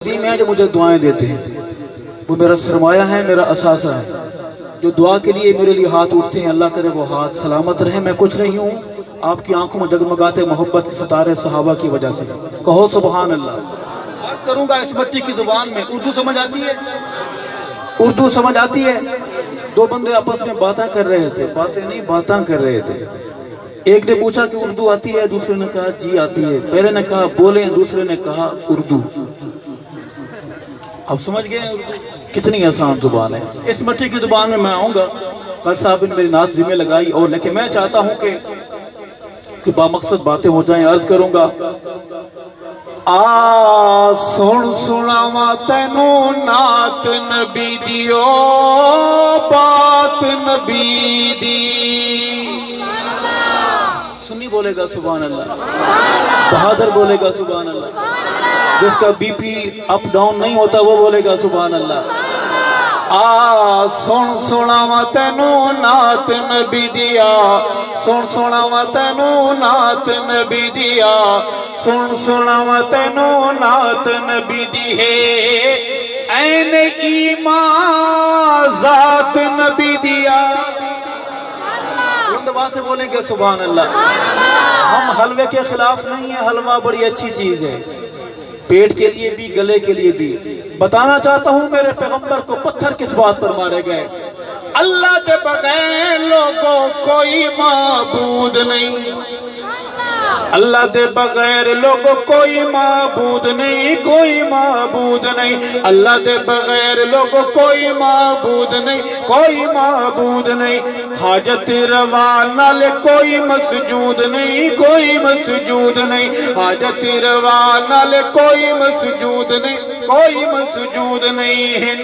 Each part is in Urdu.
عظیم ہیں جو مجھے دعائیں دیتے ہیں، وہ میرا سرمایہ ہے، میرا اثاثہ ہے۔ جو دعا کے لیے میرے لیے ہاتھ اٹھتے ہیں، اللہ کرے وہ ہاتھ سلامت رہے۔ میں کچھ نہیں ہوں، آپ کی آنکھوں میں جگمگاتے محبت کے ستارے صحابہ کی وجہ سے۔ کہو سبحان اللہ۔ بات کروں گا اس مٹی کی زبان میں۔ اردو سمجھ آتی ہے؟ اردو سمجھ آتی ہے؟ دو بندے آپس میں باتیں کر رہے تھے، باتیں نہیں باتاں کر رہے تھے۔ ایک نے پوچھا کہ اردو آتی ہے، دوسرے نے کہا جی آتی ہے۔ پہلے نے کہا بولیں، دوسرے نے کہا اردو۔ اب سمجھ گئے اردو کتنی آسان زبان ہے۔ اس مٹی کی زبان میں آؤں گا۔ قاری صاحب نے میری نعت ذمہ لگائی، اور لیکن میں چاہتا ہوں کہ بامقصد باتیں ہو جائیں۔ عرض کروں گا، سن سناواں تینو نعت نبی دیو، بات نبی دی۔ سنی بولے گا سبحان اللہ، بہادر بولے گا سبحان اللہ، جس کا بی پی اپ ڈاؤن نہیں ہوتا وہ بولے گا سبحان اللہ۔ سن سناواں تینو نعت نبی دیا، سن سناواں تینو نعت نبی دیا، سن سناواں تینو نعت نبی دی ہے، عین ایمان ذات نبی دیا۔ دبا سے بولیں گے سبحان اللہ۔ ہم حلوے کے خلاف نہیں ہیں، حلوہ بڑی اچھی چیز ہے، پیٹ کے لیے بھی گلے کے لیے بھی۔ بتانا چاہتا ہوں میرے پیغمبر کو پتھر کس بات پر مارے گئے؟ اللہ کے بغیر لوگوں کوئی معبود نہیں، اللہ دے بغیر لوگوں کوئی معبود نہیں، کوئی معبود نہیں، اللہ دے بغیر لوگوں کوئی معبود نہیں، کوئی معبود نہیں۔ حاجت روا نال کوئی مسجود نہیں، کوئی مسجود نہیں، حاجت روا نال کوئی مسجود نہیں، کوئی مسجود نہیں۔ ہن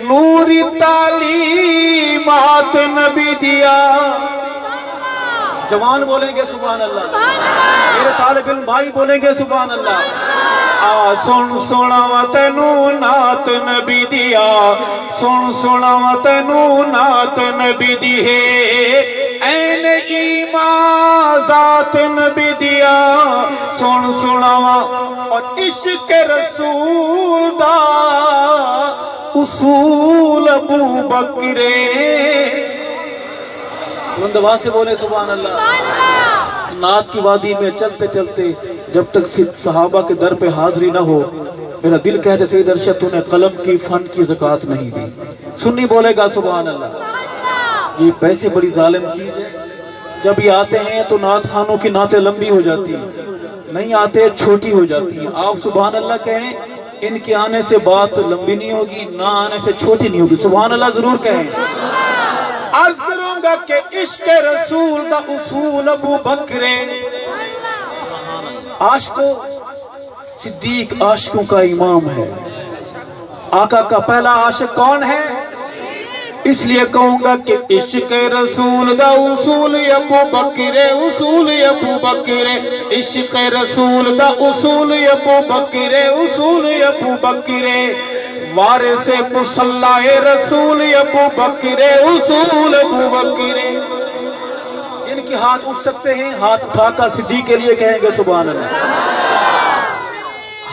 نوری تعلیمات نبی دیا۔ جوان بولیں گے سبحان اللہ، میرے طالب علم بھائی بولیں گے سبحان اللہ۔ سن سناواں تینو نعت نبی دیا، سن سناواں تینو نعت نبی دی ہے، عین ایمان ذات نبی دیا۔ سن سناواں اور عشق رسول دا اصول ابو بکرے۔ دبا سے بولے سبحان اللہ۔ نعت کی وادی میں چلتے چلتے جب تک صحابہ کے در پہ حاضری نہ ہو، میرا دل کہتے تھے ارشد تو نے قلم کی فن کی زکوٰۃ نہیں دی۔ سنی بولے گا سبحان اللہ۔ یہ پیسے بڑی ظالم چیز ہے، جب یہ آتے ہیں تو نعت خانوں کی نعتیں لمبی ہو جاتی ہیں، نہیں آتے چھوٹی ہو جاتی ہیں۔ آپ سبحان اللہ کہیں، ان کے آنے سے بات لمبی نہیں ہوگی، نہ آنے سے چھوٹی نہیں ہوگی۔ سبحان اللہ ضرور کہیں۔ عرض کروں گا کہ عشق رسول دا اصول ابو بکرے۔ عاشقوں، صدیق عاشقوں کا امام ہے۔ آقا کا پہلا عاشق کون ہے؟ اس لیے کہوں گا کہ عشق رسول دا اصول ابو بکرے، اصول ابو بکرے، عشق رسول دا اصول ابو بکرے، اصول ابو بکرے، وارث مصلی رسول ابو بکرے، اصول ابو بکرے۔ جن کے ہاتھ اٹھ سکتے ہیں ہاتھ اٹھا کر صدیق کے لیے کہیں گے سبحان اللہ۔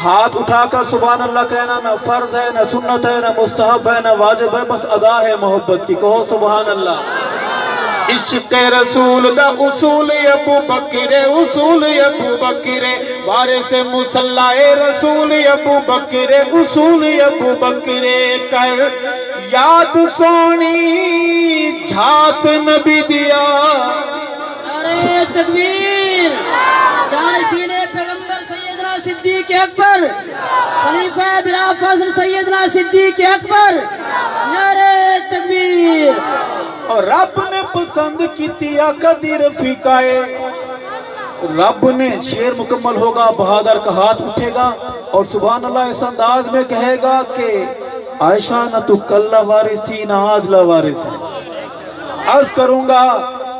ہاتھ اٹھا کر سبحان اللہ کہنا نہ فرض ہے، نہ سنت ہے، نہ مستحب ہے، نہ واجب ہے، بس ادا ہے محبت کی۔ کہو سبحان اللہ۔ عشق رسول دا اصول ابو بکرے، اصول ابو بکرے، وارث مصلی رسول ابو بکرے، اصول ابو بکرے، کر یاد سونی جھات نبی دیا۔ نعرہ تکبیر، جانشین پیغمبر سیدنا صدیق اکبر، خلیفہ بلا فضل سیدنا صدیق اکبر، نعرہ تکبیر۔ اور رب نے پسند کیتی آقا دی رفیقائے، رب نے شعر مکمل ہوگا، بہادر کا ہاتھ اٹھے گا اور سبحان اللہ اس انداز میں کہے گا کہ عائشہ نہ تو کل لاوارث تھی نہ آج لاوارث ہے۔ عرض کروں گا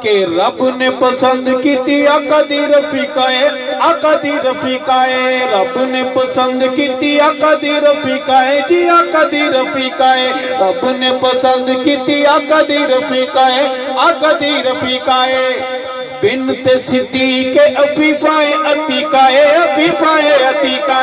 کہ رب نے پسند کیتی آقا دی رفیقائے، آقا دی رفیقائے، رب نے پسند کیتی آقا دی رفیقائے، جی آقا دی رفیقائے، رب نے پسند کیتی آقا دی رفیقائے، آقا دی رفیقائے، بنت صدیق عفیفہ عتیقہ، عفیفہ عتیقہ۔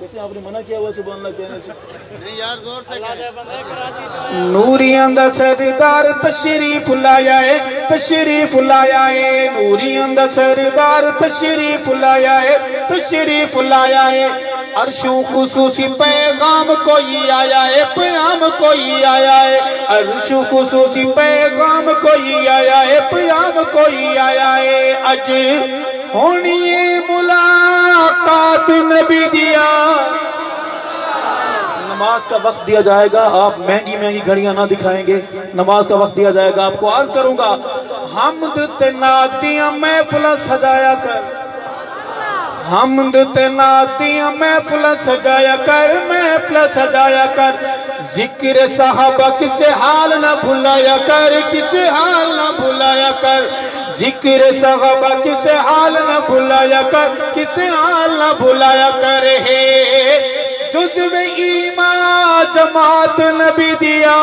کہتے ہیں آپ نے منع کیا ہوا سبحان اللہ کہنے سے؟ نہیں یار زور سے نوریاں دا سردار تشریف لایا ہے، تشریف لایا ہے، نوریاں دا سردار تشریف لایا ہے، تشریف لایا ہے، عرشوں خصوصی پیغام کوئی آیا ہے، پیام کوئی آیا ہے، عرشوں خصوصی پیغام کوئی آیا ہے، پیام کوئی آیا ہے، اج ہونی ہے ملاقات نبی دیا۔ نماز کا وقت دیا جائے گا، آپ مہنگی مہنگی گھڑیاں نہ دکھائیں گے، نماز کا وقت دیا جائے گا، آپ کو عرض کروں گا حمد تے نعت دیاں محفل سجایا کر، حمد تے نعت دیاں محفل سجایا کر، محفل سجایا کر، ذکر صحابہ کسے حال نہ بھلایا کر، کسے حال نہ بھلایا کر، ذکر صحابہ کسے حال نہ بھلایا کر، کسے حال نہ بھلایا کر، ہے جزو ایمان جماعت نبی دیا۔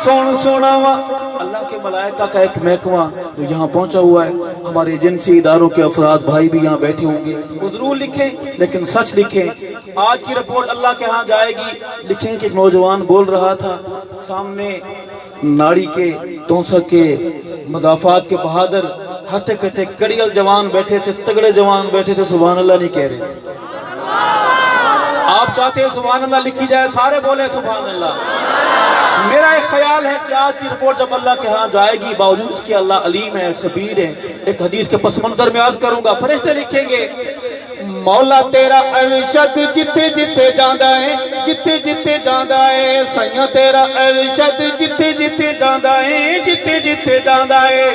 سن سناوا اللہ کے ملائکہ کا ایک محکمہ جو یہاں پہنچا ہوا ہے، ہمارے ایجنسی اداروں کے افراد بھائی بھی یہاں بیٹھے ہوں گے، وہ ضرور لکھیں لیکن سچ لکھیں۔ آج کی رپورٹ اللہ کے ہاں جائے گی، لکھیں کہ ایک نوجوان بول رہا تھا سامنے ناڑی کے توسک کے مضافات کے بہادر ہٹے کٹے کڑیل جوان بیٹھے تھے، تگڑے جوان بیٹھے تھے، سبحان اللہ نہیں کہہ رہے۔ آپ چاہتے ہیں سبحان اللہ لکھی جائے، سارے بولے سبحان اللہ۔ میرا ایک خیال ہے کہ آج کی رپورٹ جب اللہ کے ہاں جائے گی، باوجود اس کے اللہ علیم ہے، خبیر ہے، ایک حدیث کے پس منظر میں عرض کروں گا، فرشتے لکھیں گے مولا تیرا ارشد جتے جتے جاندا ہے، جتے جتے جاندا ہے، سیاں تیرا ارشد جتے جتے جاندا ہے، جتے جتے جاندا ہے،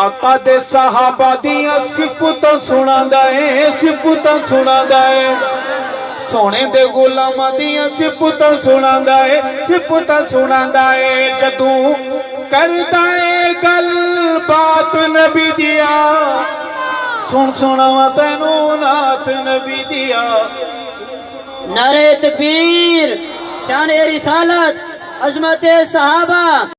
آقا دے صحابہ دیاں صفتاں سناندا ہے، صفتاں سناندا ہے، سونے دے غلاماں دیاں صفتاں سناندا ہے، صفتاں سناندا ہے، جدوں کردا ہے گل بات نبی دیا، سن سناواں تینوں نعت نبی دیا۔ نعرہ تکبیر، شان رسالت، عظمت صحابہ۔